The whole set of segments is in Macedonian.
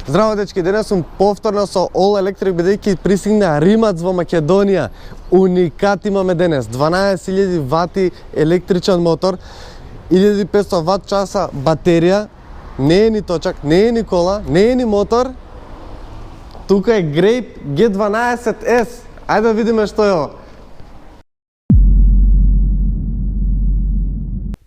Здраво дечки, денес сум повторно со All Electric бидејќи пристигна Римац во Македонија. Уникат имаме денес, 12.000 вати електричен мотор, 1500 ват часа батерија, не е ни точак, не е ни кола, не е ни мотор. Тука е Grape G12S. Ајде да видиме што е ова.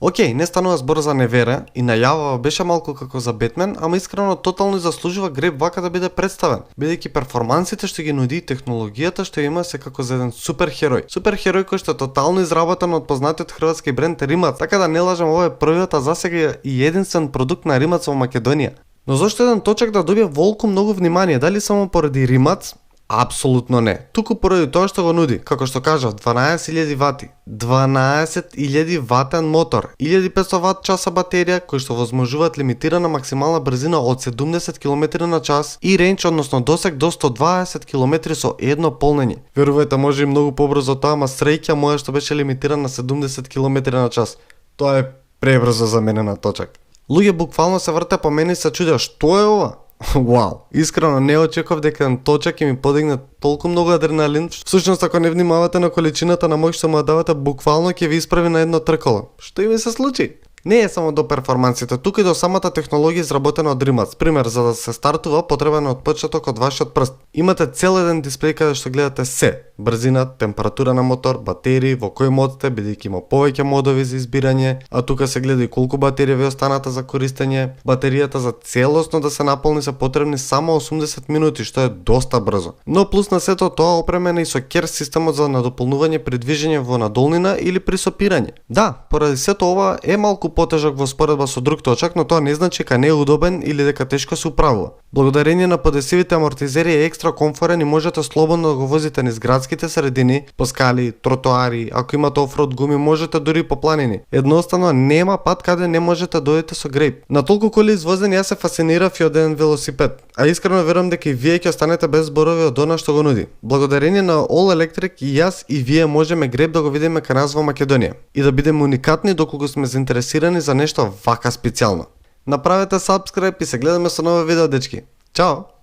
Океј, не станува збор за невера и најавава беше малку како за Бетмен, ама искрено тотално заслужува Grape вака да биде представен, бидејќи перформансите што ги нуди и технологијата што има се како за еден супер херој. Супер херој кој што е тотално изработен од познатиот хрватски бренд Римац, така да не лажам, ова е првиот, а засега и единствен продукт на Римац во Македонија. Но зошто еден точак да добие волку многу внимание? Дали само поради Римац? Апсолутно не. Туку поради тоа што го нуди, како што кажав, 12.000 вати, 12.000 ватен мотор, 1500 ват часа батерија кои што возможуваат лимитирана максимална брзина од 70 км на час и рейндж, односно досег до 120 км со едно полнење. Верувајте, може и многу побрзо тоа, ама среќа моја што беше лимитиран на 70 км на час. Тоа е пребрзо за мене на точак. Луѓе буквално се врте по мене и се чудеа што е ова? Вау, искрено не очекував дека еден точак ќе ми подигне толку многу адреналин. Всушност, ако не внимавате на количината на моќ што му давате, буквално ќе ви исправи на едно тркало. Што и ми се случи? Не е само до перформансите, тука и до самата технологија изработена од Римац. Пример, за да се стартува, потребен е отпечаток од вашиот прст. Имате цел еден дисплеј каде што гледате се: брзина, температура на мотор, батерии, во кој мод сте, бидејќи има повеќе модови за избирање, а тука се гледа и колку батерија ви останата за користење. Батеријата за целосно да се наполни се потребни само 80 минути, што е доста брзо. Но плюс на сето тоа опремена и со KER системот за надополнување при движење во надолнина или при сопирање. Да, поради сето ова е малку потежок во споредба со друг точак, но тоа не значи дека не е удобен или дека тешко се управува. Благодарение на подесивите амортизери е екстра комфорен и можете слободно да го возите низ градските средини, по скали, тротоари, ако имате офроуд гуми, можете дури по планини. Едноставно нема пат каде не можете да дојдете со Grape. На толку коли извозени јас се фасцинирав и од еден велосипед, а искрено верувам дека и вие ќе останете без зборови од она што го нуди. Благодарение на All Electric и јас и вие можеме Grape да го видиме кај нас во Македонија и да бидеме уникатни доколку сме заинтересирани за нешто вака специјално. Направете subscribe и се гледаме со ново видео, дечки. Чао!